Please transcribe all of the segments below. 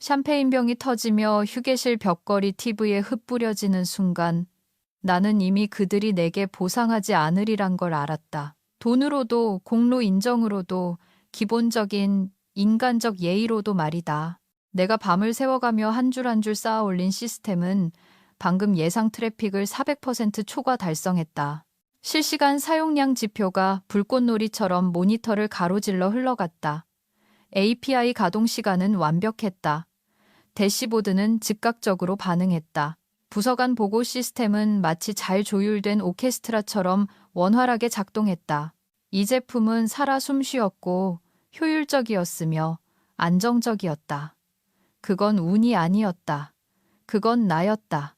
샴페인병이 터지며 휴게실 벽걸이 TV에 흩뿌려지는 순간 나는 이미 그들이 내게 보상하지 않으리란 걸 알았다. 돈으로도 공로 인정으로도 기본적인 인간적 예의로도 말이다. 내가 밤을 새워가며 한 줄 한 줄 쌓아 올린 시스템은 방금 예상 트래픽을 400% 초과 달성했다. 실시간 사용량 지표가 불꽃놀이처럼 모니터를 가로질러 흘러갔다. API 가동 시간은 완벽했다. 대시보드는 즉각적으로 반응했다. 부서 간 보고 시스템은 마치 잘 조율된 오케스트라처럼 원활하게 작동했다. 이 제품은 살아 숨쉬었고 효율적이었으며 안정적이었다. 그건 운이 아니었다. 그건 나였다.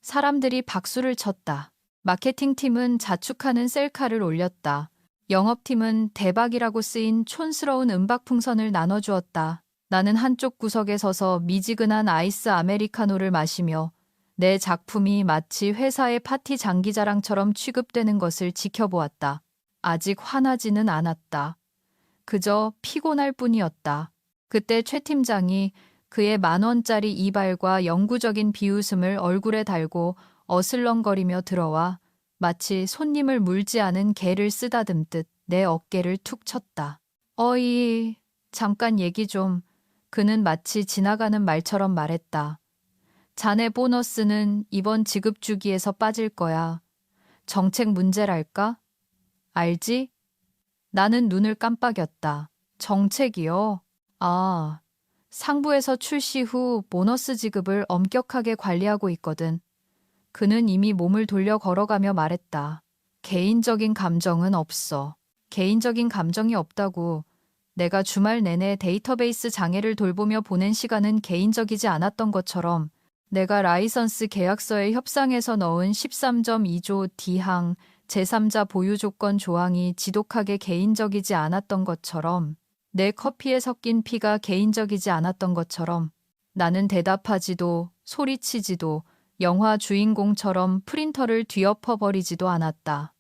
사람들이 박수를 쳤다. 마케팅팀은 자축하는 셀카를 올렸다. 영업팀은 대박이라고 쓰인 촌스러운 음박풍선을 나눠주었다. 나는 한쪽 구석에 서서 미지근한 아이스 아메리카노를 마시며 내 작품이 마치 회사의 파티 장기자랑처럼 취급되는 것을 지켜보았다. 아직 화나지는 않았다. 그저 피곤할 뿐이었다. 그때 최 팀장이 그의 10,000원짜리 이발과 영구적인 비웃음을 얼굴에 달고 어슬렁거리며 들어와 마치 손님을 물지 않은 개를 쓰다듬듯 내 어깨를 툭 쳤다. 어이, 잠깐 얘기 좀. 그는 마치 지나가는 말처럼 말했다. 자네 보너스는 이번 지급 주기에서 빠질 거야. 정책 문제랄까? 알지? 나는 눈을 깜빡였다. 정책이요? 아, 상부에서 출시 후 보너스 지급을 엄격하게 관리하고 있거든. 그는 이미 몸을 돌려 걸어가며 말했다. 개인적인 감정은 없어. 개인적인 감정이 없다고. 내가 주말 내내 데이터베이스 장애를 돌보며 보낸 시간은 개인적이지 않았던 것처럼 내가 라이선스 계약서에 협상에서 넣은 13.2조 D항 제3자 보유 조건 조항이 지독하게 개인적이지 않았던 것처럼 내 커피에 섞인 피가 개인적이지 않았던 것처럼 나는 대답하지도 소리치지도 영화 주인공처럼 프린터를 뒤엎어버리지도 않았다.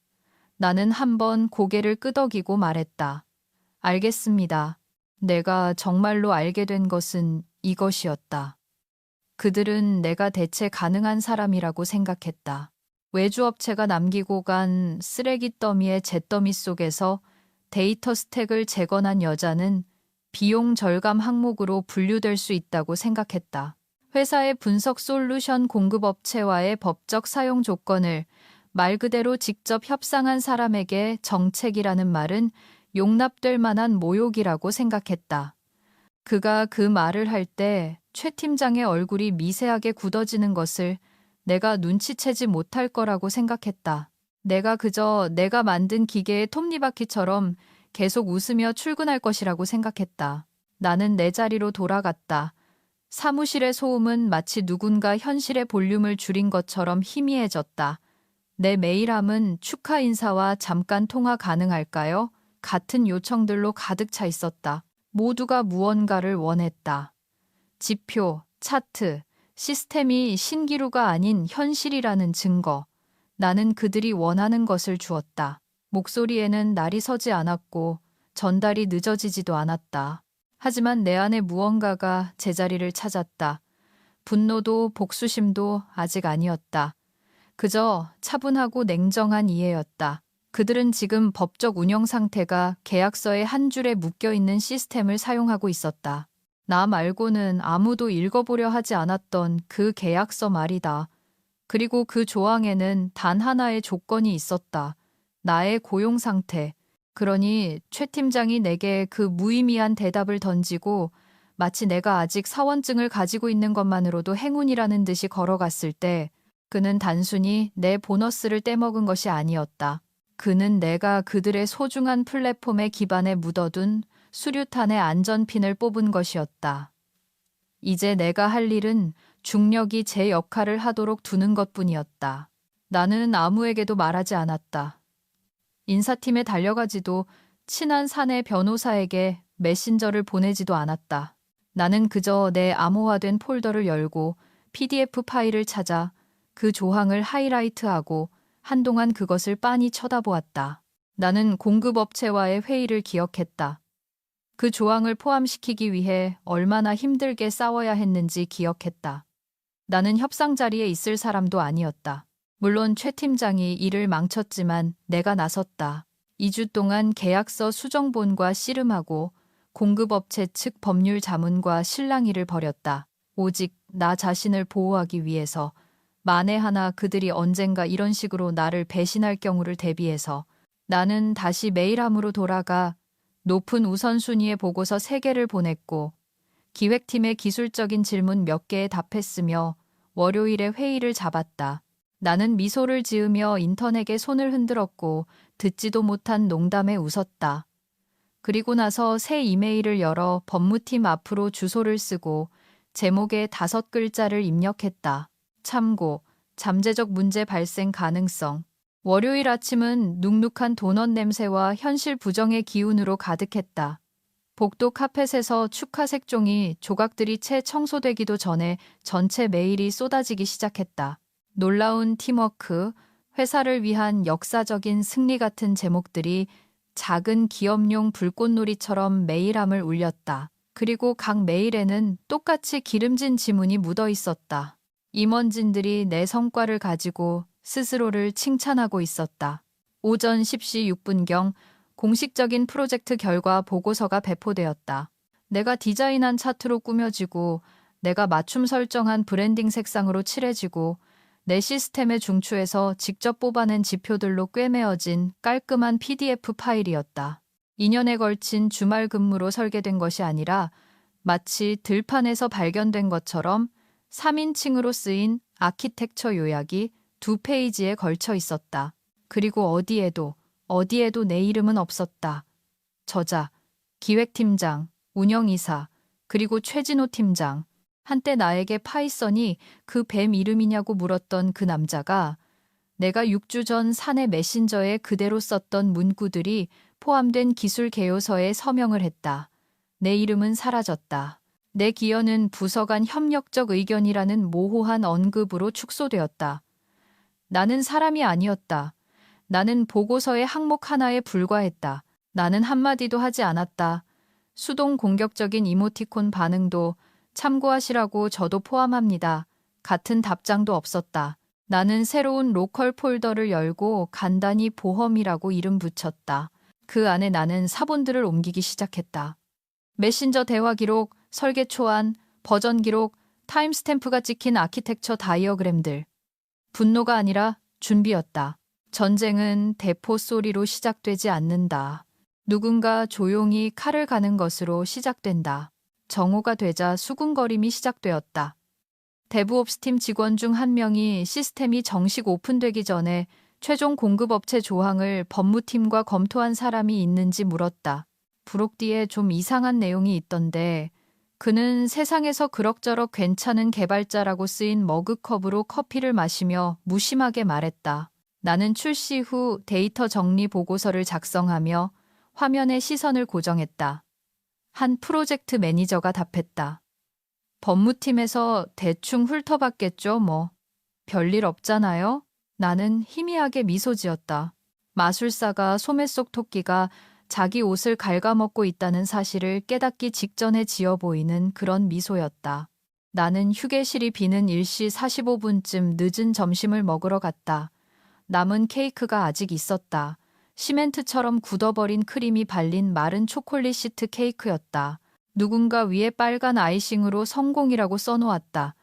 나는 한번 고개를 끄덕이고 말했다. 알겠습니다. 내가 정말로 알게 된 것은 이것이었다. 그들은 내가 대체 가능한 사람이라고 생각했다. 외주업체가 남기고 간 쓰레기 더미의 잿더미 속에서 데이터 스택을 재건한 여자는 비용 절감 항목으로 분류될 수 있다고 생각했다. 회사의 분석 솔루션 공급업체와의 법적 사용 조건을 말 그대로 직접 협상한 사람에게 정책이라는 말은 용납될 만한 모욕이라고 생각했다. 그가 그 말을 할 때 최 팀장의 얼굴이 미세하게 굳어지는 것을 내가 눈치채지 못할 거라고 생각했다. 내가 그저 내가 만든 기계의 톱니바퀴처럼 계속 웃으며 출근할 것이라고 생각했다. 나는 내 자리로 돌아갔다. 사무실의 소음은 마치 누군가 현실의 볼륨을 줄인 것처럼 희미해졌다. 내 메일함은 축하 인사와 잠깐 통화 가능할까요? 같은 요청들로 가득 차 있었다. 모두가 무언가를 원했다. 지표, 차트, 시스템이 신기루가 아닌 현실이라는 증거. 나는 그들이 원하는 것을 주었다. 목소리에는 날이 서지 않았고 전달이 늦어지지도 않았다. 하지만 내 안에 무언가가 제자리를 찾았다. 분노도 복수심도 아직 아니었다. 그저 차분하고 냉정한 이해였다. 그들은 지금 법적 운영 상태가 계약서의 한 줄에 묶여있는 시스템을 사용하고 있었다. 나 말고는 아무도 읽어보려 하지 않았던 그 계약서 말이다. 그리고 그 조항에는 단 하나의 조건이 있었다. 나의 고용 상태. 그러니 최 팀장이 내게 그 무의미한 대답을 던지고 마치 내가 아직 사원증을 가지고 있는 것만으로도 행운이라는 듯이 걸어갔을 때 그는 단순히 내 보너스를 떼먹은 것이 아니었다. 그는 내가 그들의 소중한 플랫폼의 기반에 묻어둔 수류탄의 안전핀을 뽑은 것이었다. 이제 내가 할 일은 중력이 제 역할을 하도록 두는 것뿐이었다. 나는 아무에게도 말하지 않았다. 인사팀에 달려가지도 친한 사내 변호사에게 메신저를 보내지도 않았다. 나는 그저 내 암호화된 폴더를 열고 PDF 파일을 찾아 그 조항을 하이라이트하고 한동안 그것을 빤히 쳐다보았다. 나는 공급업체와의 회의를 기억했다. 그 조항을 포함시키기 위해 얼마나 힘들게 싸워야 했는지 기억했다. 나는 협상 자리에 있을 사람도 아니었다. 물론 최 팀장이 일을 망쳤지만 내가 나섰다. 2주 동안 계약서 수정본과 씨름하고 공급업체 측 법률 자문과 실랑이를 벌였다. 오직 나 자신을 보호하기 위해서. 만에 하나 그들이 언젠가 이런 식으로 나를 배신할 경우를 대비해서 나는 다시 메일함으로 돌아가 높은 우선순위의 보고서 3개를 보냈고 기획팀의 기술적인 질문 몇 개에 답했으며 월요일에 회의를 잡았다. 나는 미소를 지으며 인턴에게 손을 흔들었고 듣지도 못한 농담에 웃었다. 그리고 나서 새 이메일을 열어 법무팀 앞으로 주소를 쓰고 제목에 5글자를 입력했다. 참고, 잠재적 문제 발생 가능성. 월요일 아침은 눅눅한 도넛 냄새와 현실 부정의 기운으로 가득했다. 복도 카펫에서 축하 색종이 조각들이 채 청소되기도 전에 전체 메일이 쏟아지기 시작했다. 놀라운 팀워크, 회사를 위한 역사적인 승리 같은 제목들이 작은 기업용 불꽃놀이처럼 메일함을 울렸다. 그리고 각 메일에는 똑같이 기름진 지문이 묻어 있었다. 임원진들이 내 성과를 가지고 스스로를 칭찬하고 있었다. 오전 10시 6분경 공식적인 프로젝트 결과 보고서가 배포되었다. 내가 디자인한 차트로 꾸며지고 내가 맞춤 설정한 브랜딩 색상으로 칠해지고 내 시스템의 중추에서 직접 뽑아낸 지표들로 꿰매어진 깔끔한 PDF 파일이었다. 2년에 걸친 주말 근무로 설계된 것이 아니라 마치 들판에서 발견된 것처럼 3인칭으로 쓰인 아키텍처 요약이 2페이지에 걸쳐 있었다. 그리고 어디에도 내 이름은 없었다. 저자, 기획팀장, 운영이사, 그리고 최진호 팀장. 한때 나에게 파이썬이 그 뱀 이름이냐고 물었던 그 남자가 내가 6주 전 사내 메신저에 그대로 썼던 문구들이 포함된 기술 개요서에 서명을 했다. 내 이름은 사라졌다. 내 기여는 부서 간 협력적 의견이라는 모호한 언급으로 축소되었다. 나는 사람이 아니었다. 나는 보고서의 항목 하나에 불과했다. 나는 한마디도 하지 않았다. 수동 공격적인 이모티콘 반응도 참고하시라고 저도 포함합니다. 같은 답장도 없었다. 나는 새로운 로컬 폴더를 열고 간단히 보험이라고 이름 붙였다. 그 안에 나는 사본들을 옮기기 시작했다. 메신저 대화 기록, 설계 초안, 버전 기록, 타임스탬프가 찍힌 아키텍처 다이어그램들. 분노가 아니라 준비였다. 전쟁은 대포 소리로 시작되지 않는다. 누군가 조용히 칼을 가는 것으로 시작된다. 정오가 되자 수군거림이 시작되었다. 데브옵스팀 직원 중 한 명이 시스템이 정식 오픈되기 전에 최종 공급업체 조항을 법무팀과 검토한 사람이 있는지 물었다. 부록뒤에 좀 이상한 내용이 있던데 그는 세상에서 그럭저럭 괜찮은 개발자라고 쓰인 머그컵으로 커피를 마시며 무심하게 말했다. 나는 출시 후 데이터 정리 보고서를 작성하며 화면에 시선을 고정했다. 한 프로젝트 매니저가 답했다. 법무팀에서 대충 훑어봤겠죠, 뭐. 별일 없잖아요? 나는 희미하게 미소 지었다. 마술사가 소매 속 토끼가 자기 옷을 갉아먹고 있다는 사실을 깨닫기 직전에 지어 보이는 그런 미소였다. 나는 휴게실이 비는 1시 45분쯤 늦은 점심을 먹으러 갔다. 남은 케이크가 아직 있었다. 시멘트처럼 굳어버린 크림이 발린 마른 초콜릿 시트 케이크였다. 누군가 위에 빨간 아이싱으로 성공이라고 써놓았다.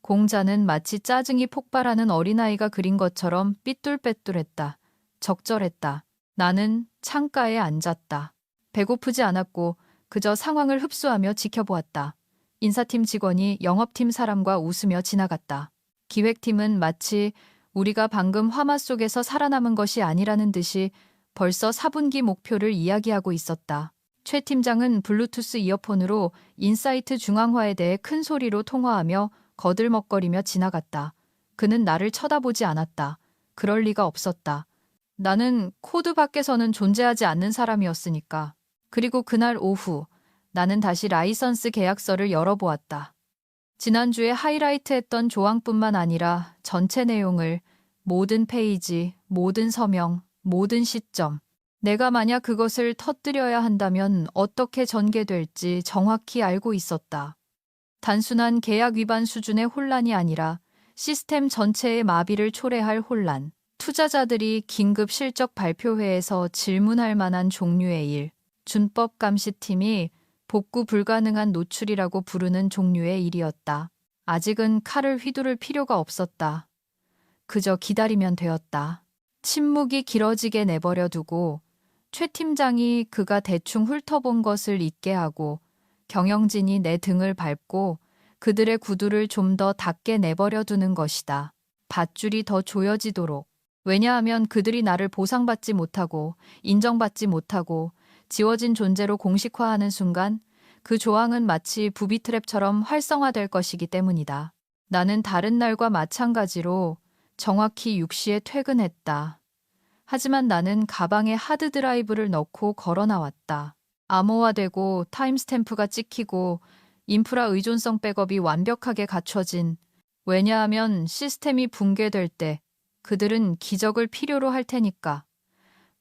공자는 마치 짜증이 폭발하는 어린아이가 그린 것처럼 삐뚤빼뚤했다. 적절했다. 나는 창가에 앉았다. 배고프지 않았고 그저 상황을 흡수하며 지켜보았다. 인사팀 직원이 영업팀 사람과 웃으며 지나갔다. 기획팀은 마치 우리가 방금 화마 속에서 살아남은 것이 아니라는 듯이 벌써 4분기 목표를 이야기하고 있었다. 최 팀장은 블루투스 이어폰으로 인사이트 중앙화에 대해 큰 소리로 통화하며 거들먹거리며 지나갔다. 그는 나를 쳐다보지 않았다. 그럴 리가 없었다. 나는 코드 밖에서는 존재하지 않는 사람이었으니까. 그리고 그날 오후 나는 다시 라이선스 계약서를 열어보았다. 지난주에 하이라이트했던 조항뿐만 아니라 전체 내용을 모든 페이지, 모든 서명, 모든 시점, 내가 만약 그것을 터뜨려야 한다면 어떻게 전개될지 정확히 알고 있었다. 단순한 계약 위반 수준의 혼란이 아니라 시스템 전체의 마비를 초래할 혼란. 투자자들이 긴급 실적 발표회에서 질문할 만한 종류의 일. 준법 감시팀이 복구 불가능한 노출이라고 부르는 종류의 일이었다. 아직은 칼을 휘두를 필요가 없었다. 그저 기다리면 되었다. 침묵이 길어지게 내버려 두고 최 팀장이 그가 대충 훑어본 것을 잊게 하고 경영진이 내 등을 밟고 그들의 구두를 좀 더 닿게 내버려 두는 것이다. 밧줄이 더 조여지도록. 왜냐하면 그들이 나를 보상받지 못하고 인정받지 못하고 지워진 존재로 공식화하는 순간 그 조항은 마치 부비트랩처럼 활성화될 것이기 때문이다. 나는 다른 날과 마찬가지로 정확히 6시에 퇴근했다. 하지만 나는 가방에 하드드라이브를 넣고 걸어 나왔다. 암호화되고 타임스탬프가 찍히고 인프라 의존성 백업이 완벽하게 갖춰진. 왜냐하면 시스템이 붕괴될 때 그들은 기적을 필요로 할 테니까.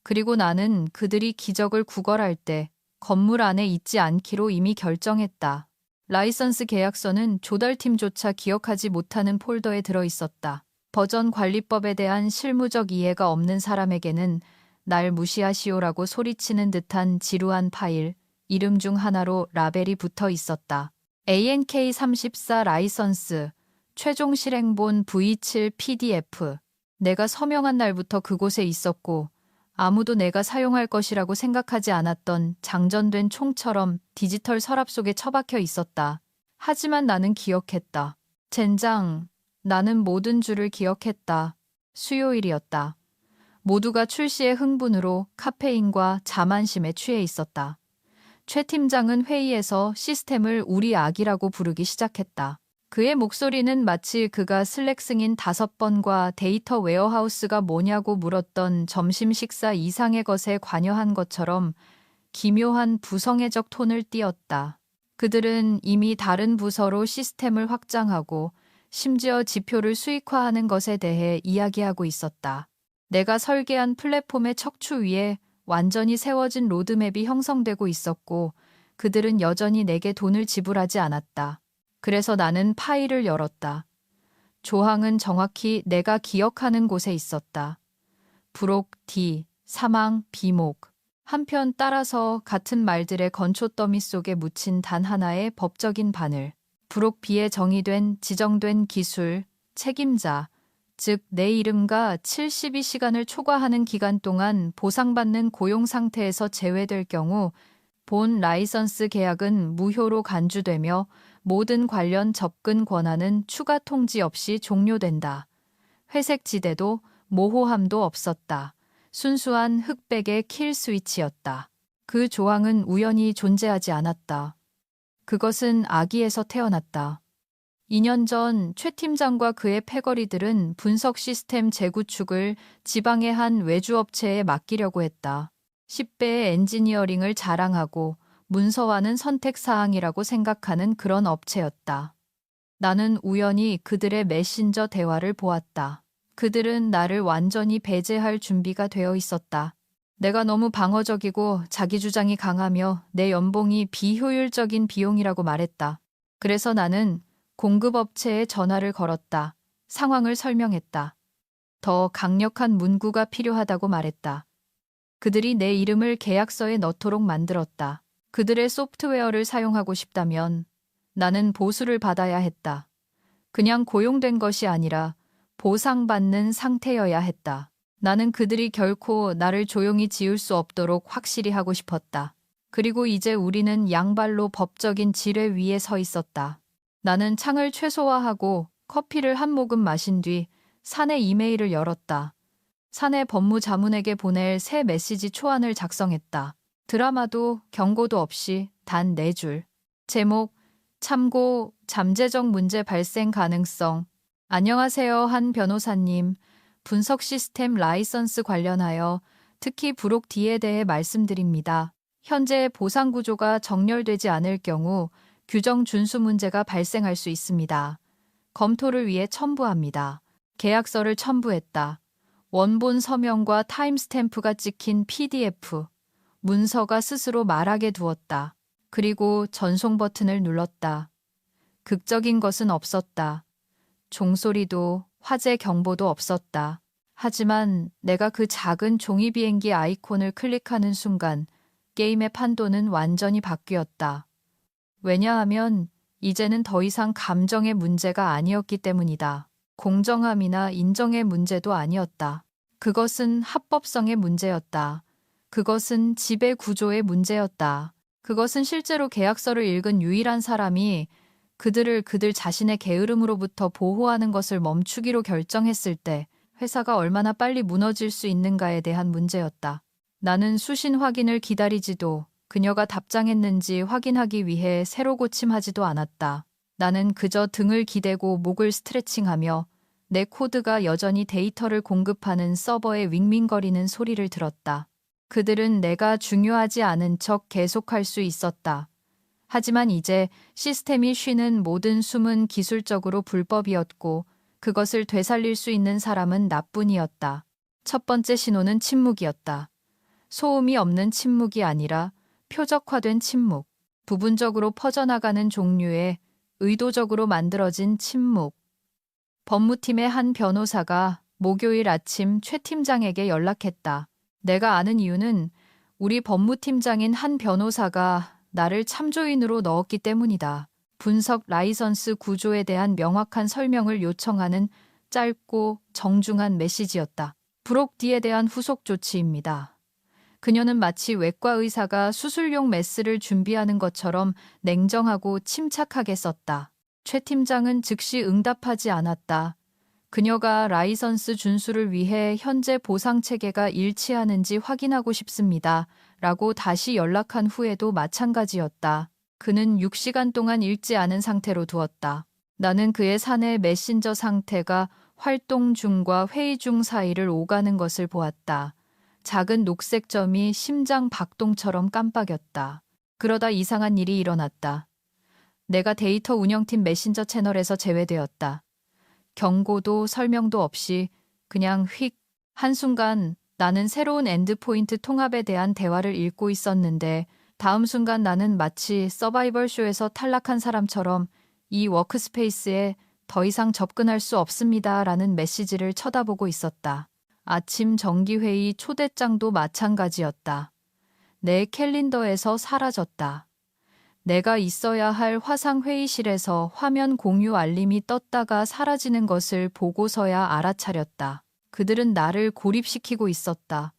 그리고 나는 그들이 기적을 구걸할 때 건물 안에 있지 않기로 이미 결정했다. 라이선스 계약서는 조달팀조차 기억하지 못하는 폴더에 들어 있었다. 버전 관리법에 대한 실무적 이해가 없는 사람에게는 날 무시하시오라고 소리치는 듯한 지루한 파일, 이름 중 하나로 라벨이 붙어 있었다. ANK34 라이선스, 최종 실행본 V7 PDF. 내가 서명한 날부터 그곳에 있었고 아무도 내가 사용할 것이라고 생각하지 않았던 장전된 총처럼 디지털 서랍 속에 처박혀 있었다. 하지만 나는 기억했다. 젠장, 나는 모든 줄을 기억했다. 수요일이었다. 모두가 출시의 흥분으로 카페인과 자만심에 취해 있었다. 최 팀장은 회의에서 시스템을 우리 악이라고 부르기 시작했다. 그의 목소리는 마치 그가 슬랙 승인 5번과 데이터 웨어하우스가 뭐냐고 물었던 점심 식사 이상의 것에 관여한 것처럼 기묘한 부성애적 톤을 띄었다. 그들은 이미 다른 부서로 시스템을 확장하고 심지어 지표를 수익화하는 것에 대해 이야기하고 있었다. 내가 설계한 플랫폼의 척추 위에 완전히 세워진 로드맵이 형성되고 있었고 그들은 여전히 내게 돈을 지불하지 않았다. 그래서 나는 파일을 열었다. 조항은 정확히 내가 기억하는 곳에 있었다. 부록 D, 사망, 비목. 한편 따라서 같은 말들의 건초 더미 속에 묻힌 단 하나의 법적인 바늘. 부록 B에 정의된 지정된 기술, 책임자, 즉 내 이름과 72시간을 초과하는 기간 동안 보상받는 고용 상태에서 제외될 경우 본 라이선스 계약은 무효로 간주되며 모든 관련 접근 권한은 추가 통지 없이 종료된다. 회색 지대도 모호함도 없었다. 순수한 흑백의 킬 스위치였다. 그 조항은 우연히 존재하지 않았다. 그것은 아기에서 태어났다. 2년 전 최 팀장과 그의 패거리들은 분석 시스템 재구축을 지방의 한 외주업체에 맡기려고 했다. 10배의 엔지니어링을 자랑하고 문서화는 선택사항이라고 생각하는 그런 업체였다. 나는 우연히 그들의 메신저 대화를 보았다. 그들은 나를 완전히 배제할 준비가 되어 있었다. 내가 너무 방어적이고 자기 주장이 강하며 내 연봉이 비효율적인 비용이라고 말했다. 그래서 나는 공급업체에 전화를 걸었다. 상황을 설명했다. 더 강력한 문구가 필요하다고 말했다. 그들이 내 이름을 계약서에 넣도록 만들었다. 그들의 소프트웨어를 사용하고 싶다면 나는 보수를 받아야 했다. 그냥 고용된 것이 아니라 보상받는 상태여야 했다. 나는 그들이 결코 나를 조용히 지울 수 없도록 확실히 하고 싶었다. 그리고 이제 우리는 양발로 법적인 지뢰 위에 서 있었다. 나는 창을 최소화하고 커피를 한 모금 마신 뒤 사내 이메일을 열었다. 사내 법무자문에게 보낼 새 메시지 초안을 작성했다. 드라마도 경고도 없이 단 4줄. 제목, 참고, 잠재적 문제 발생 가능성. 안녕하세요, 한 변호사님. 분석 시스템 라이선스 관련하여 특히 부록 D에 대해 말씀드립니다. 현재 보상 구조가 정렬되지 않을 경우 규정 준수 문제가 발생할 수 있습니다. 검토를 위해 첨부합니다. 계약서를 첨부했다. 원본 서명과 타임스탬프가 찍힌 PDF, 문서가 스스로 말하게 두었다. 그리고 전송 버튼을 눌렀다. 극적인 것은 없었다. 종소리도 화재 경보도 없었다. 하지만 내가 그 작은 종이 비행기 아이콘을 클릭하는 순간 게임의 판도는 완전히 바뀌었다. 왜냐하면 이제는 더 이상 감정의 문제가 아니었기 때문이다. 공정함이나 인정의 문제도 아니었다. 그것은 합법성의 문제였다. 그것은 지배 구조의 문제였다. 그것은 실제로 계약서를 읽은 유일한 사람이 그들을 그들 자신의 게으름으로부터 보호하는 것을 멈추기로 결정했을 때 회사가 얼마나 빨리 무너질 수 있는가에 대한 문제였다. 나는 수신 확인을 기다리지도 그녀가 답장했는지 확인하기 위해 새로 고침하지도 않았다. 나는 그저 등을 기대고 목을 스트레칭하며 내 코드가 여전히 데이터를 공급하는 서버의 윙윙거리는 소리를 들었다. 그들은 내가 중요하지 않은 척 계속할 수 있었다. 하지만 이제 시스템이 쉬는 모든 숨은 기술적으로 불법이었고 그것을 되살릴 수 있는 사람은 나뿐이었다. 첫 번째 신호는 침묵이었다. 소음이 없는 침묵이 아니라 표적화된 침묵, 부분적으로 퍼져나가는 종류의 의도적으로 만들어진 침묵. 법무팀의 한 변호사가 목요일 아침 최 팀장에게 연락했다. 내가 아는 이유는 우리 법무팀장인 한 변호사가 나를 참조인으로 넣었기 때문이다. 분석 라이선스 구조에 대한 명확한 설명을 요청하는 짧고 정중한 메시지였다. 브록 D에 대한 후속 조치입니다. 그녀는 마치 외과 의사가 수술용 메스를 준비하는 것처럼 냉정하고 침착하게 썼다. 최 팀장은 즉시 응답하지 않았다. 그녀가 라이선스 준수를 위해 현재 보상 체계가 일치하는지 확인하고 싶습니다. 라고 다시 연락한 후에도 마찬가지였다. 그는 6시간 동안 읽지 않은 상태로 두었다. 나는 그의 사내 메신저 상태가 활동 중과 회의 중 사이를 오가는 것을 보았다. 작은 녹색 점이 심장 박동처럼 깜빡였다. 그러다 이상한 일이 일어났다. 내가 데이터 운영팀 메신저 채널에서 제외되었다. 경고도 설명도 없이 그냥 휙. 한순간 나는 새로운 엔드포인트 통합에 대한 대화를 읽고 있었는데 다음 순간 나는 마치 서바이벌 쇼에서 탈락한 사람처럼 이 워크스페이스에 더 이상 접근할 수 없습니다. 라는 메시지를 쳐다보고 있었다. 아침 정기회의 초대장도 마찬가지였다. 내 캘린더에서 사라졌다. 내가 있어야 할 화상 회의실에서 화면 공유 알림이 떴다가 사라지는 것을 보고서야 알아차렸다. 그들은 나를 고립시키고 있었다.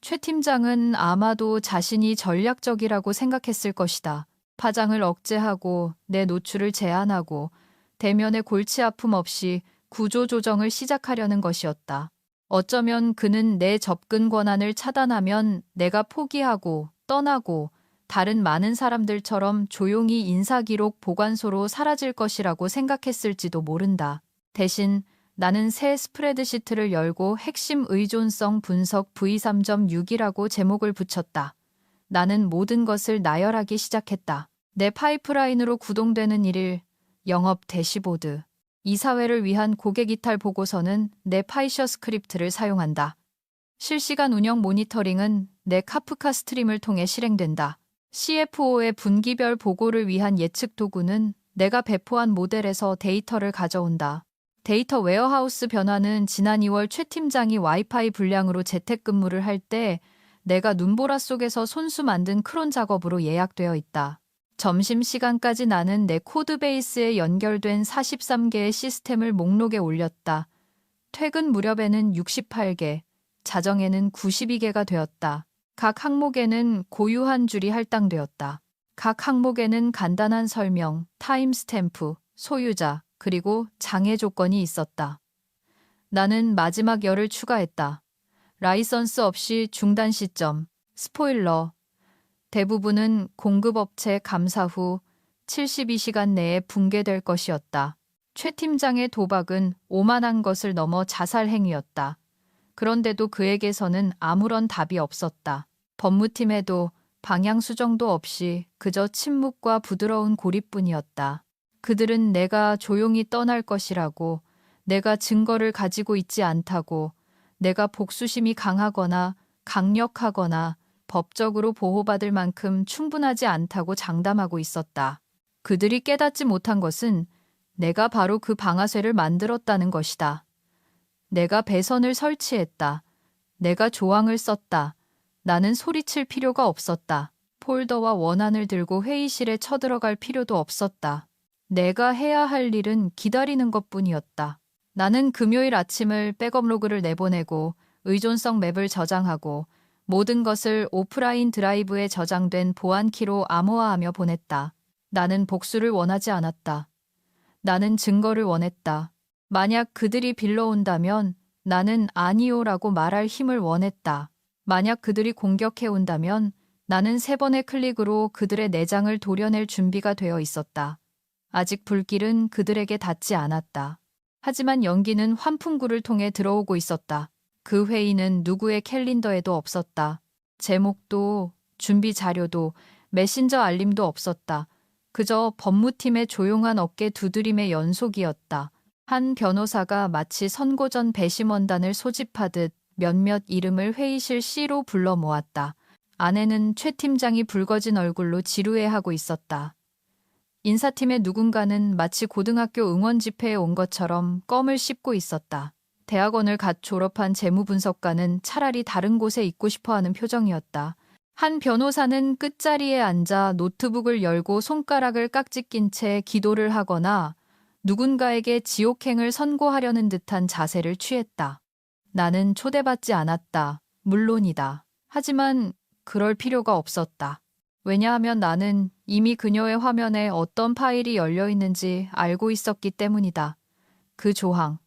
최 팀장은 아마도 자신이 전략적이라고 생각했을 것이다. 파장을 억제하고 내 노출을 제한하고 대면의 골치 아픔 없이 구조 조정을 시작하려는 것이었다. 어쩌면 그는 내 접근 권한을 차단하면 내가 포기하고 떠나고 다른 많은 사람들처럼 조용히 인사기록 보관소로 사라질 것이라고 생각했을지도 모른다. 대신 나는 새 스프레드시트를 열고 핵심 의존성 분석 V3.6이라고 제목을 붙였다. 나는 모든 것을 나열하기 시작했다. 내 파이프라인으로 구동되는 일일, 영업 대시보드, 이사회를 위한 고객 이탈 보고서는 내 파이셔 스크립트를 사용한다. 실시간 운영 모니터링은 내 카프카 스트림을 통해 실행된다. CFO의 분기별 보고를 위한 예측 도구는 내가 배포한 모델에서 데이터를 가져온다. 데이터 웨어하우스 변화는 지난 2월 최 팀장이 와이파이 불량으로 재택근무를 할 때 내가 눈보라 속에서 손수 만든 크론 작업으로 예약되어 있다. 점심시간까지 나는 내 코드베이스에 연결된 43개의 시스템을 목록에 올렸다. 퇴근 무렵에는 68개, 자정에는 92개가 되었다. 각 항목에는 고유한 줄이 할당되었다. 각 항목에는 간단한 설명, 타임스탬프, 소유자, 그리고 장애 조건이 있었다. 나는 마지막 열을 추가했다. 라이선스 없이 중단 시점, 스포일러. 대부분은 공급업체 감사 후 72시간 내에 붕괴될 것이었다. 최 팀장의 도박은 오만한 것을 넘어 자살 행위였다. 그런데도 그에게서는 아무런 답이 없었다. 법무팀에도 방향 수정도 없이 그저 침묵과 부드러운 고립뿐이었다. 그들은 내가 조용히 떠날 것이라고, 내가 증거를 가지고 있지 않다고, 내가 복수심이 강하거나 강력하거나 법적으로 보호받을 만큼 충분하지 않다고 장담하고 있었다. 그들이 깨닫지 못한 것은 내가 바로 그 방아쇠를 만들었다는 것이다. 내가 배선을 설치했다. 내가 조항을 썼다. 나는 소리칠 필요가 없었다. 폴더와 원안을 들고 회의실에 쳐들어갈 필요도 없었다. 내가 해야 할 일은 기다리는 것뿐이었다. 나는 금요일 아침을 백업 로그를 내보내고 의존성 맵을 저장하고 모든 것을 오프라인 드라이브에 저장된 보안키로 암호화하며 보냈다. 나는 복수를 원하지 않았다. 나는 증거를 원했다. 만약 그들이 빌러온다면 나는 아니요라고 말할 힘을 원했다. 만약 그들이 공격해온다면 나는 3번의 클릭으로 그들의 내장을 도려낼 준비가 되어 있었다. 아직 불길은 그들에게 닿지 않았다. 하지만 연기는 환풍구를 통해 들어오고 있었다. 그 회의는 누구의 캘린더에도 없었다. 제목도 준비 자료도 메신저 알림도 없었다. 그저 법무팀의 조용한 어깨 두드림의 연속이었다. 한 변호사가 마치 선고 전 배심원단을 소집하듯 몇몇 이름을 회의실 C로 불러 모았다. 아내는 최 팀장이 붉어진 얼굴로 지루해하고 있었다. 인사팀의 누군가는 마치 고등학교 응원 집회에 온 것처럼 껌을 씹고 있었다. 대학원을 갓 졸업한 재무분석가는 차라리 다른 곳에 있고 싶어하는 표정이었다. 한 변호사는 끝자리에 앉아 노트북을 열고 손가락을 깍지 낀 채 기도를 하거나 누군가에게 지옥행을 선고하려는 듯한 자세를 취했다. 나는 초대받지 않았다. 물론이다. 하지만 그럴 필요가 없었다. 왜냐하면 나는 이미 그녀의 화면에 어떤 파일이 열려 있는지 알고 있었기 때문이다. 그 조항,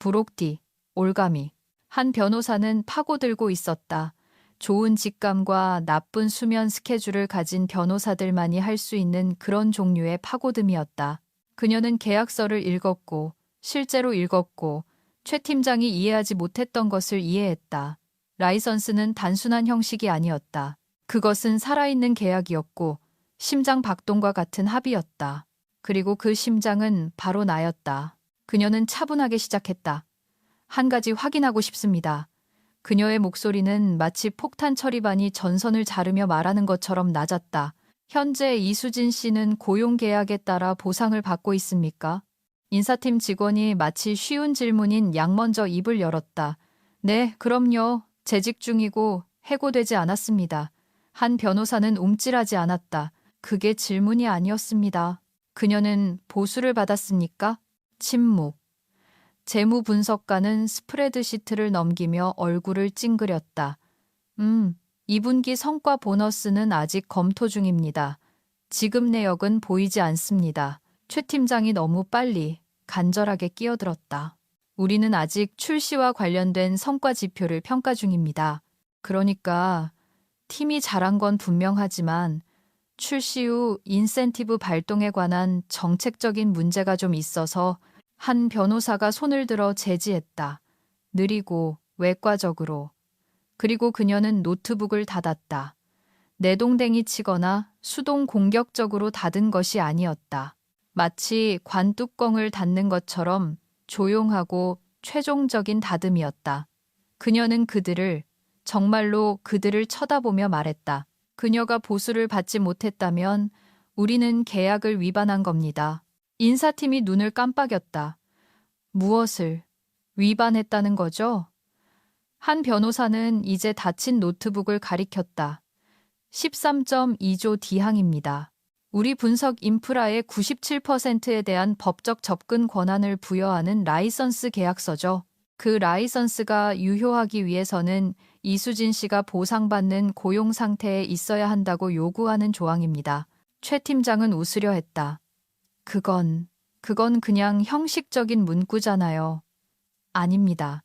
부록디, 올가미. 한 변호사는 파고들고 있었다. 좋은 직감과 나쁜 수면 스케줄을 가진 변호사들만이 할 수 있는 그런 종류의 파고듦이었다. 그녀는 계약서를 읽었고 실제로 읽었고 최 팀장이 이해하지 못했던 것을 이해했다. 라이선스는 단순한 형식이 아니었다. 그것은 살아있는 계약이었고 심장 박동과 같은 합의였다. 그리고 그 심장은 바로 나였다. 그녀는 차분하게 시작했다. 한 가지 확인하고 싶습니다. 그녀의 목소리는 마치 폭탄 처리반이 전선을 자르며 말하는 것처럼 낮았다. 현재 이수진 씨는 고용계약에 따라 보상을 받고 있습니까? 인사팀 직원이 마치 쉬운 질문인 양 먼저 입을 열었다. 네, 그럼요. 재직 중이고 해고되지 않았습니다. 한 변호사는 움찔하지 않았다. 그게 질문이 아니었습니다. 그녀는 보수를 받았습니까? 침묵. 재무분석가는 스프레드시트를 넘기며 얼굴을 찡그렸다. 2분기 성과 보너스는 아직 검토 중입니다. 지급 내역은 보이지 않습니다. 최 팀장이 너무 빨리 간절하게 끼어들었다. 우리는 아직 출시와 관련된 성과 지표를 평가 중입니다. 그러니까 팀이 잘한 건 분명하지만 출시 후 인센티브 발동에 관한 정책적인 문제가 좀 있어서 한 변호사가 손을 들어 제지했다. 느리고 외과적으로. 그리고 그녀는 노트북을 닫았다. 내동댕이 치거나 수동 공격적으로 닫은 것이 아니었다. 마치 관뚜껑을 닫는 것처럼 조용하고 최종적인 닫음이었다. 그녀는 정말로 그들을 쳐다보며 말했다. 그녀가 보수를 받지 못했다면 우리는 계약을 위반한 겁니다. 인사팀이 눈을 깜빡였다. 무엇을 위반했다는 거죠? 한 변호사는 이제 닫힌 노트북을 가리켰다. 13.2조 D항입니다. 우리 분석 인프라의 97%에 대한 법적 접근 권한을 부여하는 라이선스 계약서죠. 그 라이선스가 유효하기 위해서는 이수진 씨가 보상받는 고용 상태에 있어야 한다고 요구하는 조항입니다. 최 팀장은 웃으려 했다. 그건 그냥 형식적인 문구잖아요. 아닙니다.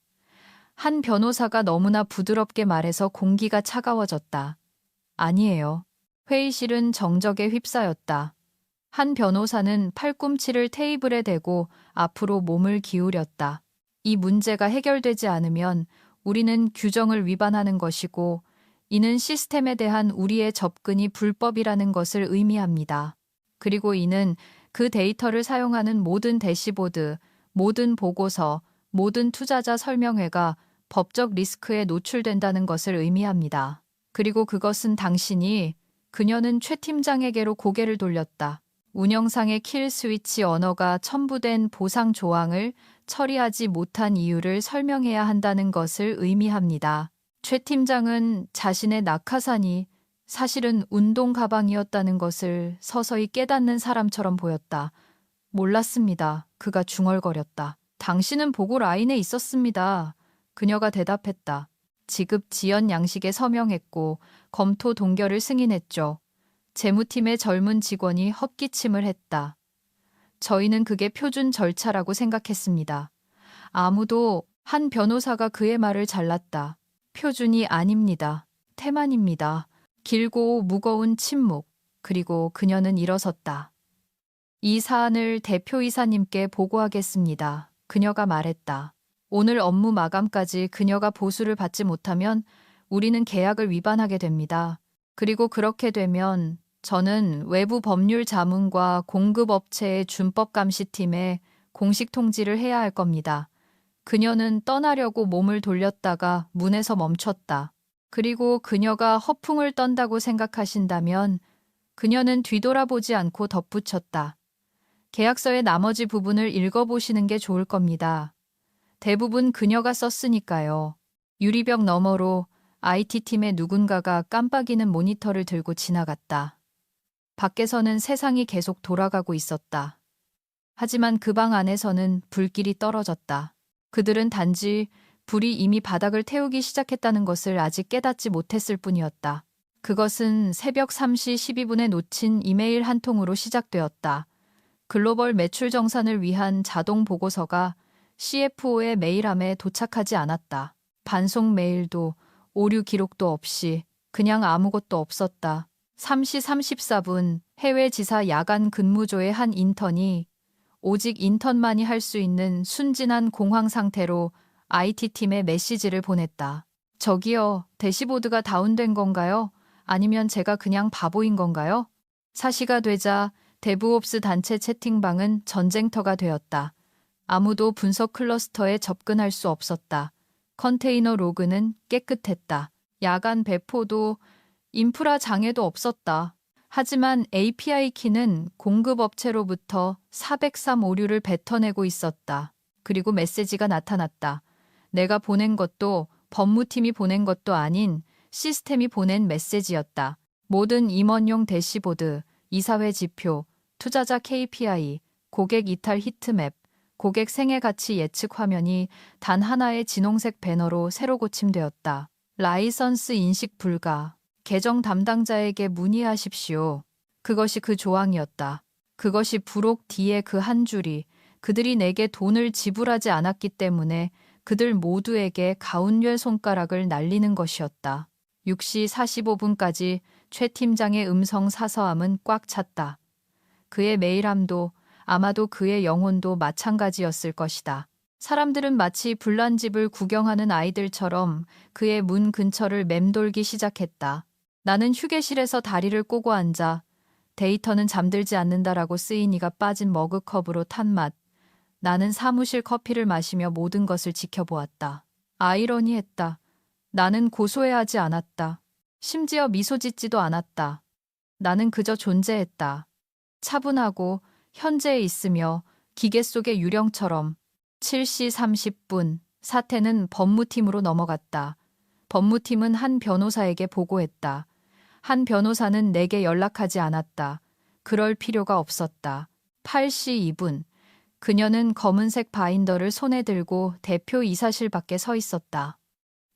한 변호사가 너무나 부드럽게 말해서 공기가 차가워졌다. 아니에요. 회의실은 정적에 휩싸였다. 한 변호사는 팔꿈치를 테이블에 대고 앞으로 몸을 기울였다. 이 문제가 해결되지 않으면 우리는 규정을 위반하는 것이고 이는 시스템에 대한 우리의 접근이 불법이라는 것을 의미합니다. 그리고 이는 그 데이터를 사용하는 모든 대시보드, 모든 보고서, 모든 투자자 설명회가 법적 리스크에 노출된다는 것을 의미합니다. 그리고 그것은 당신이 그녀는 최 팀장에게로 고개를 돌렸다. 운영상의 킬 스위치 언어가 첨부된 보상 조항을 처리하지 못한 이유를 설명해야 한다는 것을 의미합니다. 최 팀장은 자신의 낙하산이 사실은 운동 가방이었다는 것을 서서히 깨닫는 사람처럼 보였다. 몰랐습니다. 그가 중얼거렸다. 당신은 보고 라인에 있었습니다. 그녀가 대답했다. 지급 지연 양식에 서명했고 검토 동결을 승인했죠. 재무팀의 젊은 직원이 헛기침을 했다. 저희는 그게 표준 절차라고 생각했습니다. 아무도 한 변호사가 그의 말을 잘랐다. 표준이 아닙니다. 태만입니다. 길고 무거운 침묵. 그리고 그녀는 일어섰다. 이 사안을 대표이사님께 보고하겠습니다. 그녀가 말했다. 오늘 업무 마감까지 그녀가 보수를 받지 못하면 우리는 계약을 위반하게 됩니다. 그리고 그렇게 되면 저는 외부 법률 자문과 공급업체의 준법감시팀에 공식 통지를 해야 할 겁니다. 그녀는 떠나려고 몸을 돌렸다가 문에서 멈췄다. 그리고 그녀가 허풍을 떤다고 생각하신다면 그녀는 뒤돌아보지 않고 덧붙였다. 계약서의 나머지 부분을 읽어보시는 게 좋을 겁니다. 대부분 그녀가 썼으니까요. 유리벽 너머로 IT팀의 누군가가 깜빡이는 모니터를 들고 지나갔다. 밖에서는 세상이 계속 돌아가고 있었다. 하지만 그 방 안에서는 불길이 떨어졌다. 그들은 단지 불이 이미 바닥을 태우기 시작했다는 것을 아직 깨닫지 못했을 뿐이었다. 그것은 새벽 3시 12분에 놓친 이메일 한 통으로 시작되었다. 글로벌 매출 정산을 위한 자동 보고서가 CFO의 메일함에 도착하지 않았다. 반송 메일도 오류 기록도 없이 그냥 아무것도 없었다. 3시 34분 해외 지사 야간 근무조의 한 인턴이 오직 인턴만이 할 수 있는 순진한 공황 상태로 IT팀에 메시지를 보냈다. 저기요, 대시보드가 다운된 건가요? 아니면 제가 그냥 바보인 건가요? 4시가 되자 데브옵스 단체 채팅방은 전쟁터가 되었다. 아무도 분석 클러스터에 접근할 수 없었다. 컨테이너 로그는 깨끗했다. 야간 배포도 인프라 장애도 없었다. 하지만 API 키는 공급업체로부터 403 오류를 뱉어내고 있었다. 그리고 메시지가 나타났다. 내가 보낸 것도 법무팀이 보낸 것도 아닌 시스템이 보낸 메시지였다. 모든 임원용 대시보드, 이사회 지표, 투자자 KPI, 고객 이탈 히트맵, 고객 생애 가치 예측 화면이 단 하나의 진홍색 배너로 새로 고침되었다. 라이선스 인식 불가. 계정 담당자에게 문의하십시오. 그것이 그 조항이었다. 그것이 부록 뒤에 그 한 줄이 그들이 내게 돈을 지불하지 않았기 때문에 그들 모두에게 가운열 손가락을 날리는 것이었다. 6시 45분까지 최 팀장의 음성 사서함은 꽉 찼다. 그의 메일함도 아마도 그의 영혼도 마찬가지였을 것이다. 사람들은 마치 불난집을 구경하는 아이들처럼 그의 문 근처를 맴돌기 시작했다. 나는 휴게실에서 다리를 꼬고 앉아 데이터는 잠들지 않는다라고 쓰인 이가 빠진 머그컵으로 탄 맛. 나는 사무실 커피를 마시며 모든 것을 지켜보았다. 아이러니했다. 나는 고소해하지 않았다. 심지어 미소 짓지도 않았다. 나는 그저 존재했다. 차분하고 현재에 있으며 기계 속의 유령처럼. 7시 30분 사태는 법무팀으로 넘어갔다. 법무팀은 한 변호사에게 보고했다. 한 변호사는 내게 연락하지 않았다. 그럴 필요가 없었다. 8시 2분 그녀는 검은색 바인더를 손에 들고 대표 이사실 밖에 서 있었다.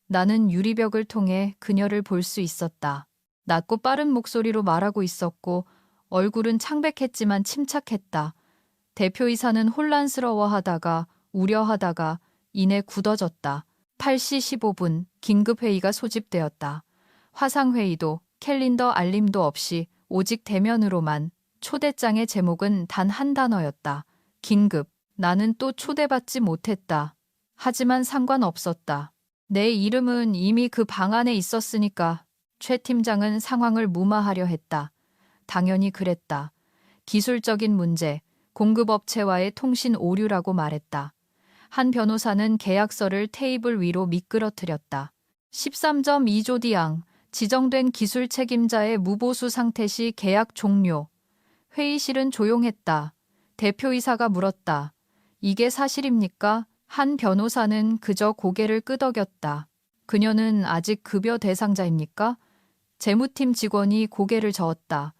나는 유리벽을 통해 그녀를 볼 수 있었다. 낮고 빠른 목소리로 말하고 있었고 얼굴은 창백했지만 침착했다. 대표이사는 혼란스러워하다가 우려하다가 이내 굳어졌다. 8시 15분 긴급회의가 소집되었다. 화상회의도 캘린더 알림도 없이 오직 대면으로만. 초대장의 제목은 단 한 단어였다. 긴급. 나는 또 초대받지 못했다. 하지만 상관없었다. 내 이름은 이미 그 방 안에 있었으니까. 최 팀장은 상황을 무마하려 했다. 당연히 그랬다. 기술적인 문제, 공급업체와의 통신 오류라고 말했다. 한 변호사는 계약서를 테이블 위로 미끄러뜨렸다. 13.2조 디항 지정된 기술 책임자의 무보수 상태 시 계약 종료. 회의실은 조용했다. 대표이사가 물었다. 이게 사실입니까? 한 변호사는 그저 고개를 끄덕였다. 그녀는 아직 급여 대상자입니까? 재무팀 직원이 고개를 저었다.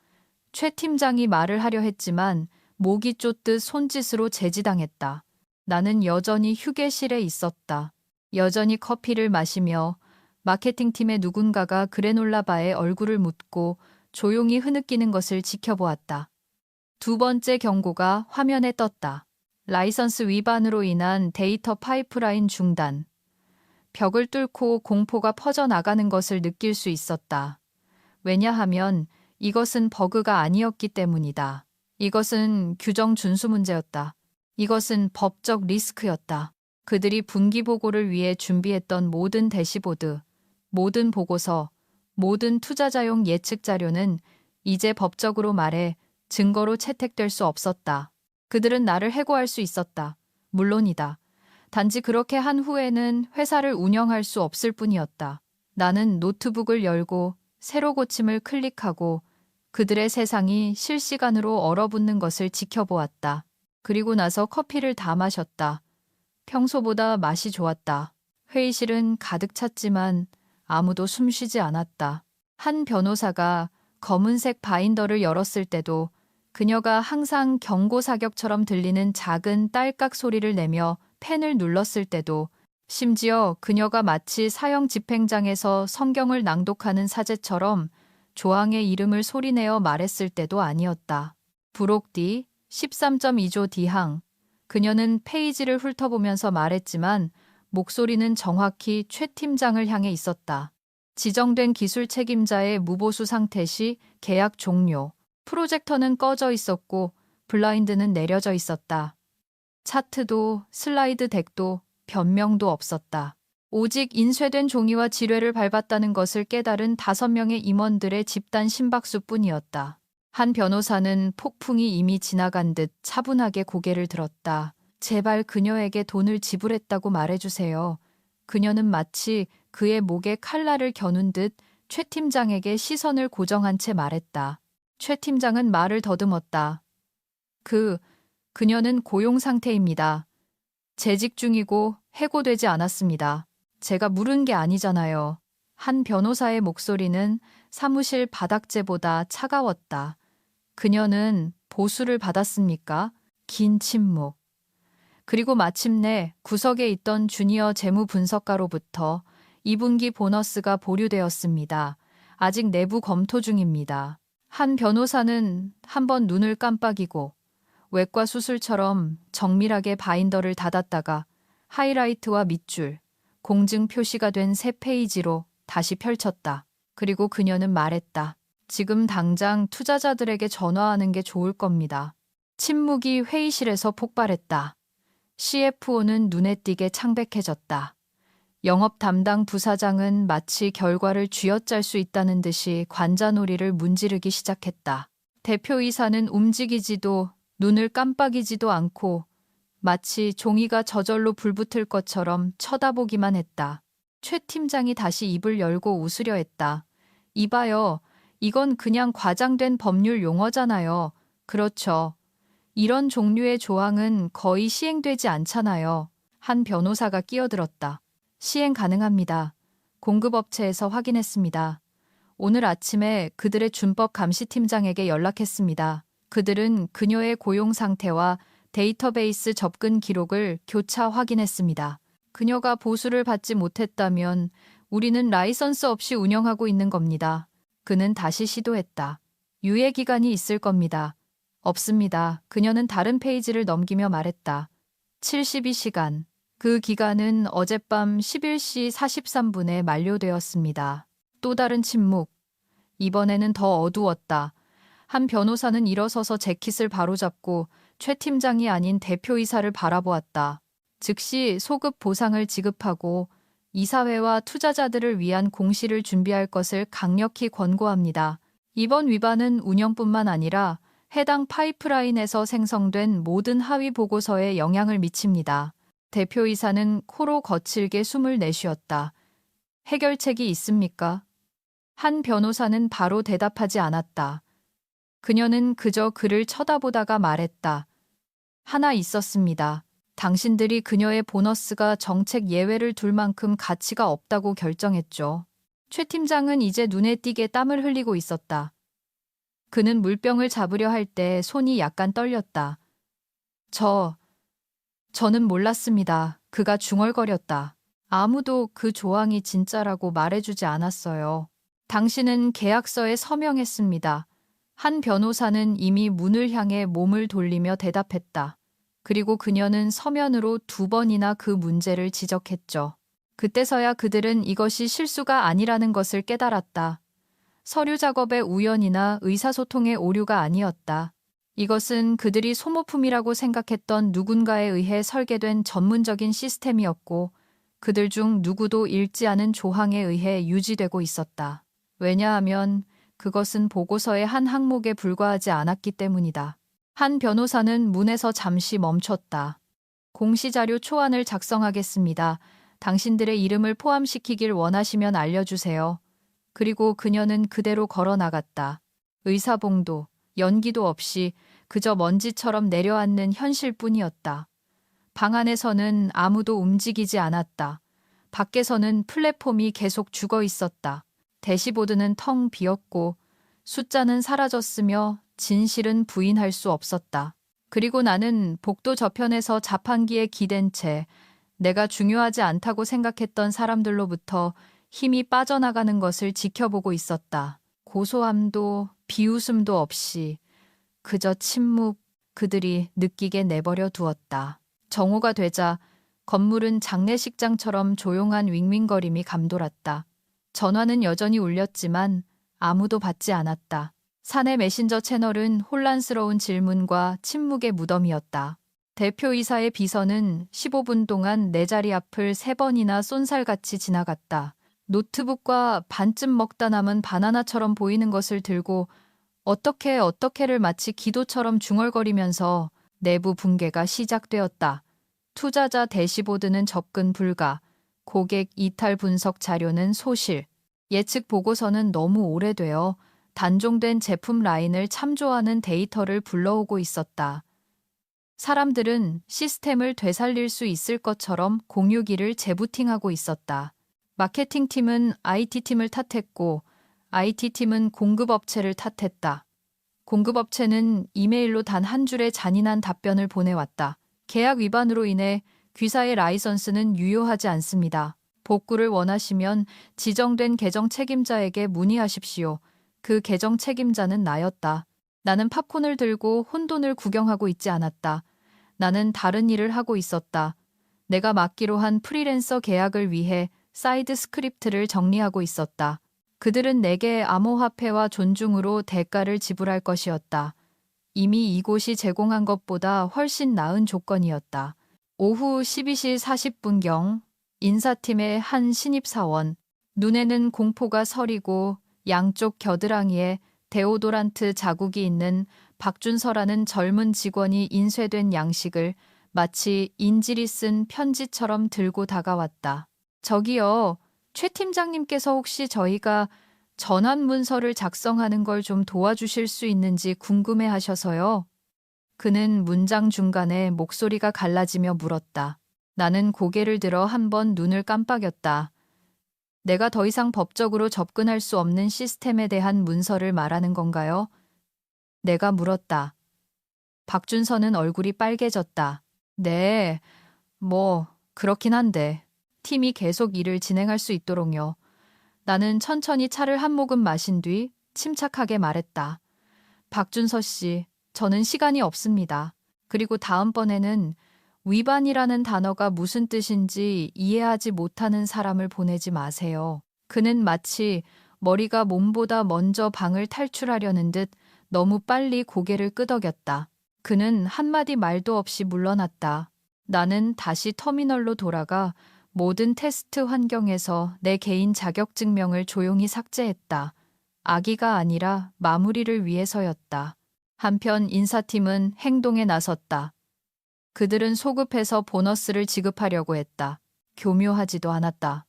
최 팀장이 말을 하려 했지만 목이 쫓듯 손짓으로 제지당했다. 나는 여전히 휴게실에 있었다. 여전히 커피를 마시며 마케팅팀의 누군가가 그래놀라 바에 얼굴을 묻고 조용히 흐느끼는 것을 지켜보았다. 두 번째 경고가 화면에 떴다. 라이선스 위반으로 인한 데이터 파이프라인 중단. 벽을 뚫고 공포가 퍼져나가는 것을 느낄 수 있었다. 왜냐하면 이것은 버그가 아니었기 때문이다. 이것은 규정 준수 문제였다. 이것은 법적 리스크였다. 그들이 분기 보고를 위해 준비했던 모든 대시보드, 모든 보고서, 모든 투자자용 예측 자료는 이제 법적으로 말해 증거로 채택될 수 없었다. 그들은 나를 해고할 수 있었다. 물론이다. 단지 그렇게 한 후에는 회사를 운영할 수 없을 뿐이었다. 나는 노트북을 열고 세로 고침을 클릭하고 그들의 세상이 실시간으로 얼어붙는 것을 지켜보았다. 그리고 나서 커피를 다 마셨다. 평소보다 맛이 좋았다. 회의실은 가득 찼지만 아무도 숨쉬지 않았다. 한 변호사가 검은색 바인더를 열었을 때도 그녀가 항상 경고 사격처럼 들리는 작은 딸깍 소리를 내며 펜을 눌렀을 때도 심지어 그녀가 마치 사형 집행장에서 성경을 낭독하는 사제처럼 조항의 이름을 소리내어 말했을 때도 아니었다. 부록 D 13.2조 D항. 그녀는 페이지를 훑어보면서 말했지만 목소리는 정확히 최 팀장을 향해 있었다. 지정된 기술 책임자의 무보수 상태 시 계약 종료. 프로젝터는 꺼져 있었고 블라인드는 내려져 있었다. 차트도 슬라이드 덱도 변명도 없었다. 오직 인쇄된 종이와 지뢰를 밟았다는 것을 깨달은 5명의 임원들의 집단 심박수뿐이었다. 한 변호사는 폭풍이 이미 지나간 듯 차분하게 고개를 들었다. 제발 그녀에게 돈을 지불했다고 말해주세요. 그녀는 마치 그의 목에 칼날을 겨눈 듯 최 팀장에게 시선을 고정한 채 말했다. 최 팀장은 말을 더듬었다. 그녀는 고용 상태입니다. 재직 중이고 해고되지 않았습니다. 제가 물은 게 아니잖아요. 한 변호사의 목소리는 사무실 바닥재보다 차가웠다. 그녀는 보수를 받았습니까? 긴 침묵. 그리고 마침내 구석에 있던 주니어 재무 분석가로부터 2분기 보너스가 보류되었습니다. 아직 내부 검토 중입니다. 한 변호사는 한번 눈을 깜빡이고 외과 수술처럼 정밀하게 바인더를 닫았다가 하이라이트와 밑줄, 공증 표시가 된 새 페이지로 다시 펼쳤다. 그리고 그녀는 말했다. 지금 당장 투자자들에게 전화하는 게 좋을 겁니다. 침묵이 회의실에서 폭발했다. CFO는 눈에 띄게 창백해졌다. 영업 담당 부사장은 마치 결과를 쥐어짤 수 있다는 듯이 관자놀이를 문지르기 시작했다. 대표이사는 움직이지도 눈을 깜빡이지도 않고 마치 종이가 저절로 불붙을 것처럼 쳐다보기만 했다. 최 팀장이 다시 입을 열고 웃으려 했다. 이봐요. 이건 그냥 과장된 법률 용어잖아요. 그렇죠. 이런 종류의 조항은 거의 시행되지 않잖아요. 한 변호사가 끼어들었다. 시행 가능합니다. 공급업체에서 확인했습니다. 오늘 아침에 그들의 준법 감시팀장에게 연락했습니다. 그들은 그녀의 고용 상태와 데이터베이스 접근 기록을 교차 확인했습니다. 그녀가 보수를 받지 못했다면 우리는 라이선스 없이 운영하고 있는 겁니다. 그는 다시 시도했다. 유예 기간이 있을 겁니다. 없습니다. 그녀는 다른 페이지를 넘기며 말했다. 72시간. 그 기간은 어젯밤 11시 43분에 만료되었습니다. 또 다른 침묵. 이번에는 더 어두웠다. 한 변호사는 일어서서 재킷을 바로잡고 최 팀장이 아닌 대표이사를 바라보았다. 즉시 소급 보상을 지급하고 이사회와 투자자들을 위한 공시를 준비할 것을 강력히 권고합니다. 이번 위반은 운영뿐만 아니라 해당 파이프라인에서 생성된 모든 하위 보고서에 영향을 미칩니다. 대표이사는 코로 거칠게 숨을 내쉬었다. 해결책이 있습니까? 한 변호사는 바로 대답하지 않았다. 그녀는 그저 그를 쳐다보다가 말했다. 하나 있었습니다. 당신들이 그녀의 보너스가 정책 예외를 둘 만큼 가치가 없다고 결정했죠. 최 팀장은 이제 눈에 띄게 땀을 흘리고 있었다. 그는 물병을 잡으려 할 때 손이 약간 떨렸다. 저는 몰랐습니다. 그가 중얼거렸다. 아무도 그 조항이 진짜라고 말해주지 않았어요. 당신은 계약서에 서명했습니다. 한 변호사는 이미 문을 향해 몸을 돌리며 대답했다. 그리고 그녀는 서면으로 2번이나 그 문제를 지적했죠. 그때서야 그들은 이것이 실수가 아니라는 것을 깨달았다. 서류 작업의 우연이나 의사소통의 오류가 아니었다. 이것은 그들이 소모품이라고 생각했던 누군가에 의해 설계된 전문적인 시스템이었고 그들 중 누구도 읽지 않은 조항에 의해 유지되고 있었다. 왜냐하면 그것은 보고서의 한 항목에 불과하지 않았기 때문이다. 한 변호사는 문에서 잠시 멈췄다. 공시자료 초안을 작성하겠습니다. 당신들의 이름을 포함시키길 원하시면 알려주세요. 그리고 그녀는 그대로 걸어 나갔다. 의사봉도, 연기도 없이 그저 먼지처럼 내려앉는 현실뿐이었다. 방 안에서는 아무도 움직이지 않았다. 밖에서는 플랫폼이 계속 죽어 있었다. 대시보드는 텅 비었고 숫자는 사라졌으며 진실은 부인할 수 없었다. 그리고 나는 복도 저편에서 자판기에 기댄 채 내가 중요하지 않다고 생각했던 사람들로부터 힘이 빠져나가는 것을 지켜보고 있었다. 고소함도 비웃음도 없이 그저 침묵, 그들이 느끼게 내버려 두었다. 정오가 되자 건물은 장례식장처럼 조용한 윙윙거림이 감돌았다. 전화는 여전히 울렸지만 아무도 받지 않았다. 사내 메신저 채널은 혼란스러운 질문과 침묵의 무덤이었다. 대표이사의 비서는 15분 동안 내 자리 앞을 3번이나 쏜살같이 지나갔다. 노트북과 반쯤 먹다 남은 바나나처럼 보이는 것을 들고 어떻게를 마치 기도처럼 중얼거리면서 내부 붕괴가 시작되었다. 투자자 대시보드는 접근 불가, 고객 이탈 분석 자료는 소실, 예측 보고서는 너무 오래되어 단종된 제품 라인을 참조하는 데이터를 불러오고 있었다. 사람들은 시스템을 되살릴 수 있을 것처럼 공유기를 재부팅하고 있었다. 마케팅팀은 IT팀을 탓했고 IT팀은 공급업체를 탓했다. 공급업체는 이메일로 단 한 줄의 잔인한 답변을 보내왔다. 계약 위반으로 인해 귀사의 라이선스는 유효하지 않습니다. 복구를 원하시면 지정된 계정 책임자에게 문의하십시오. 그 계정 책임자는 나였다. 나는 팝콘을 들고 혼돈을 구경하고 있지 않았다. 나는 다른 일을 하고 있었다. 내가 맡기로 한 프리랜서 계약을 위해 사이드 스크립트를 정리하고 있었다. 그들은 내게 암호화폐와 존중으로 대가를 지불할 것이었다. 이미 이곳이 제공한 것보다 훨씬 나은 조건이었다. 오후 12시 40분경 인사팀의 한 신입사원, 눈에는 공포가 서리고 양쪽 겨드랑이에 데오도란트 자국이 있는 박준서라는 젊은 직원이 인쇄된 양식을 마치 인질이 쓴 편지처럼 들고 다가왔다. 저기요, 최 팀장님께서 혹시 저희가 전환 문서를 작성하는 걸 좀 도와주실 수 있는지 궁금해 하셔서요. 그는 문장 중간에 목소리가 갈라지며 물었다. 나는 고개를 들어 한번 눈을 깜빡였다. 내가 더 이상 법적으로 접근할 수 없는 시스템에 대한 문서를 말하는 건가요? 내가 물었다. 박준서는 얼굴이 빨개졌다. 네, 그렇긴 한데. 팀이 계속 일을 진행할 수 있도록요. 나는 천천히 차를 한 모금 마신 뒤 침착하게 말했다. 박준서 씨, 저는 시간이 없습니다. 그리고 다음번에는 위반이라는 단어가 무슨 뜻인지 이해하지 못하는 사람을 보내지 마세요. 그는 마치 머리가 몸보다 먼저 방을 탈출하려는 듯 너무 빨리 고개를 끄덕였다. 그는 한마디 말도 없이 물러났다. 나는 다시 터미널로 돌아가 모든 테스트 환경에서 내 개인 자격증명을 조용히 삭제했다. 악의가 아니라 마무리를 위해서였다. 한편 인사팀은 행동에 나섰다. 그들은 소급해서 보너스를 지급하려고 했다. 교묘하지도 않았다.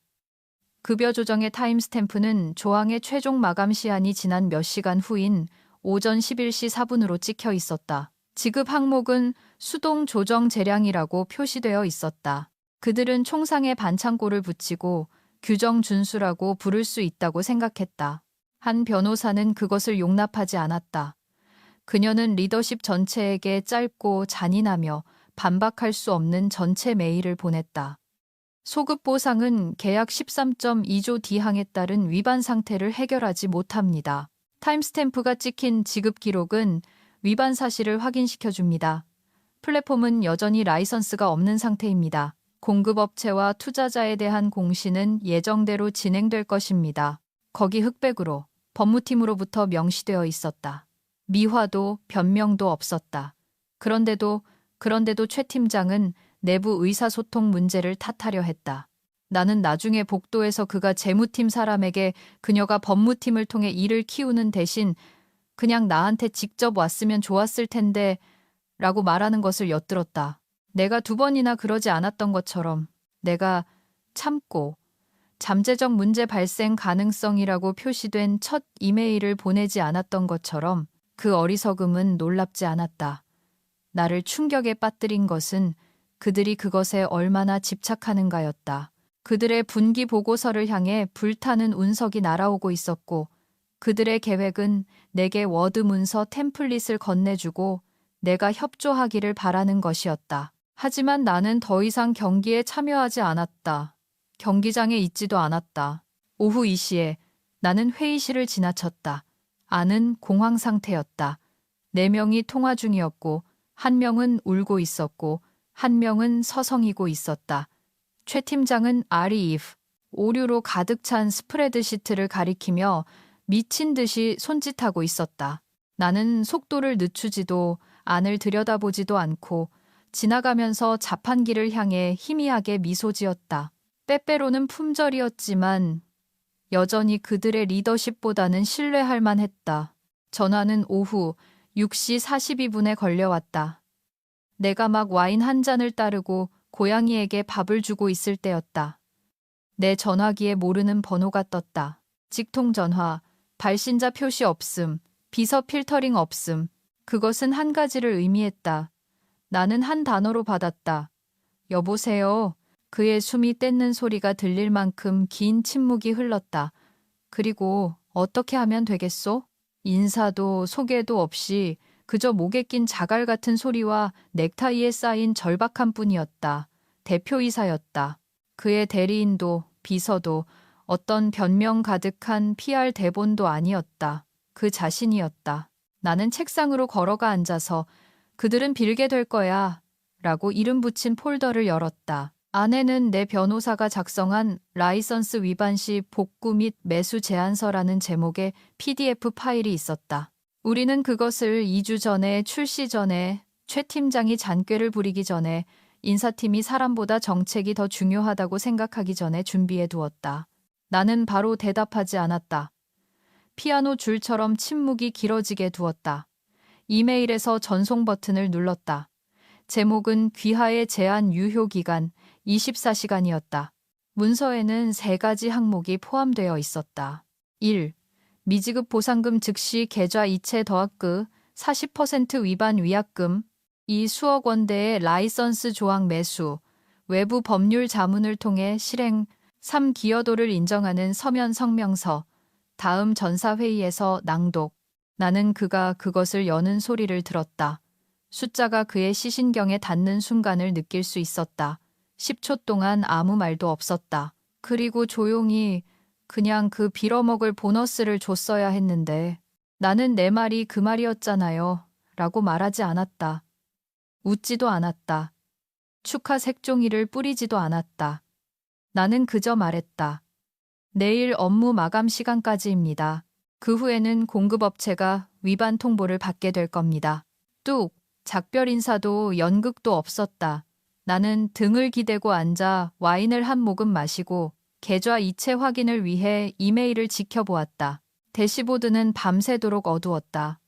급여 조정의 타임스탬프는 조항의 최종 마감 시한이 지난 몇 시간 후인 오전 11시 4분으로 찍혀 있었다. 지급 항목은 수동 조정 재량이라고 표시되어 있었다. 그들은 총상에 반창고를 붙이고 규정 준수라고 부를 수 있다고 생각했다. 한 변호사는 그것을 용납하지 않았다. 그녀는 리더십 전체에게 짧고 잔인하며 반박할 수 없는 전체 메일을 보냈다. 소급 보상은 계약 13.2조 D항에 따른 위반 상태를 해결하지 못합니다. 타임스탬프가 찍힌 지급 기록은 위반 사실을 확인시켜 줍니다. 플랫폼은 여전히 라이선스가 없는 상태입니다. 공급업체와 투자자에 대한 공시는 예정대로 진행될 것입니다. 거기 흑백으로 법무팀으로부터 명시되어 있었다. 미화도 변명도 없었다. 그런데도 최 팀장은 내부 의사소통 문제를 탓하려 했다. 나는 나중에 복도에서 그가 재무팀 사람에게 그녀가 법무팀을 통해 일을 키우는 대신 그냥 나한테 직접 왔으면 좋았을 텐데 라고 말하는 것을 엿들었다. 내가 2번이나 그러지 않았던 것처럼 내가 참고 잠재적 문제 발생 가능성이라고 표시된 첫 이메일을 보내지 않았던 것처럼 그 어리석음은 놀랍지 않았다. 나를 충격에 빠뜨린 것은 그들이 그것에 얼마나 집착하는가였다. 그들의 분기 보고서를 향해 불타는 운석이 날아오고 있었고 그들의 계획은 내게 워드 문서 템플릿을 건네주고 내가 협조하기를 바라는 것이었다. 하지만 나는 더 이상 경기에 참여하지 않았다. 경기장에 있지도 않았다. 오후 2시에 나는 회의실을 지나쳤다. 안은 공황 상태였다. 4명이 통화 중이었고 1명은 울고 있었고 1명은 서성이고 있었다. 최 팀장은 아리이프, 오류로 가득 찬 스프레드 시트를 가리키며 미친 듯이 손짓하고 있었다. 나는 속도를 늦추지도 안을 들여다보지도 않고 지나가면서 자판기를 향해 희미하게 미소 지었다. 빼빼로는 품절이었지만 여전히 그들의 리더십보다는 신뢰할 만했다. 전화는 오후 6시 42분에 걸려왔다. 내가 막 와인 한 잔을 따르고 고양이에게 밥을 주고 있을 때였다. 내 전화기에 모르는 번호가 떴다. 직통전화, 발신자 표시 없음, 비서 필터링 없음. 그것은 한 가지를 의미했다. 나는 한 단어로 받았다. 여보세요. 그의 숨이 떼는 소리가 들릴 만큼 긴 침묵이 흘렀다. 그리고 어떻게 하면 되겠소? 인사도 소개도 없이 그저 목에 낀 자갈 같은 소리와 넥타이에 쌓인 절박함 뿐이었다. 대표이사였다. 그의 대리인도 비서도 어떤 변명 가득한 PR 대본도 아니었다. 그 자신이었다. 나는 책상으로 걸어가 앉아서 그들은 빌게 될 거야 라고 이름 붙인 폴더를 열었다. 안에는 내 변호사가 작성한 라이선스 위반 시 복구 및 매수 제안서라는 제목의 PDF 파일이 있었다. 우리는 그것을 2주 전에 출시 전에 최 팀장이 잔꾀를 부리기 전에 인사팀이 사람보다 정책이 더 중요하다고 생각하기 전에 준비해 두었다. 나는 바로 대답하지 않았다. 피아노 줄처럼 침묵이 길어지게 두었다. 이메일에서 전송 버튼을 눌렀다. 제목은 귀하의 제한 유효 기간 24시간이었다. 문서에는 3가지 항목이 포함되어 있었다. 1. 미지급 보상금 즉시 계좌 이체 더하그 40% 위반 위약금 2. 수억 원대의 라이선스 조항 매수 외부 법률 자문을 통해 실행 3. 기여도를 인정하는 서면 성명서 다음 전사회의에서 낭독 나는 그가 그것을 여는 소리를 들었다. 숫자가 그의 시신경에 닿는 순간을 느낄 수 있었다. 10초 동안 아무 말도 없었다. 그리고 조용히 그냥 그 빌어먹을 보너스를 줬어야 했는데 나는 내 말이 그 말이었잖아요. 라고 말하지 않았다. 웃지도 않았다. 축하 색종이를 뿌리지도 않았다. 나는 그저 말했다. 내일 업무 마감 시간까지입니다. 그 후에는 공급업체가 위반 통보를 받게 될 겁니다. 뚝! 작별 인사도 연극도 없었다. 나는 등을 기대고 앉아 와인을 한 모금 마시고 계좌 이체 확인을 위해 이메일을 지켜보았다. 대시보드는 밤새도록 어두웠다.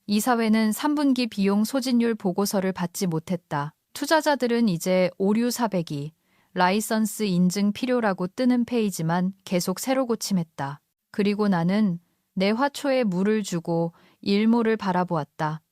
이사회는 3분기 비용 소진율 보고서를 받지 못했다. 투자자들은 이제 오류 사백이, 라이선스 인증 필요라고 뜨는 페이지만 계속 새로 고침했다. 그리고 나는 내 화초에 물을 주고 일몰을 바라보았다.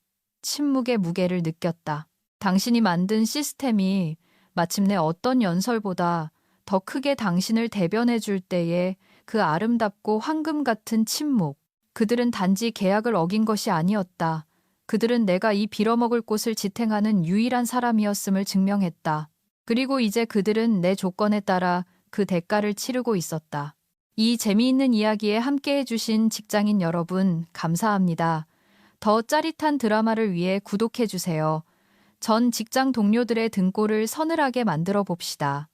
침묵의 무게를 느꼈다. 당신이 만든 시스템이 마침내 어떤 연설보다 더 크게 당신을 대변해 줄 때의 그 아름답고 황금 같은 침묵. 그들은 단지 계약을 어긴 것이 아니었다. 그들은 내가 이 빌어먹을 곳을 지탱하는 유일한 사람이었음을 증명했다. 그리고 이제 그들은 내 조건에 따라 그 대가를 치르고 있었다. 이 재미있는 이야기에 함께해 주신 직장인 여러분, 감사합니다. 더 짜릿한 드라마를 위해 구독해 주세요. 전 직장 동료들의 등골을 서늘하게 만들어 봅시다.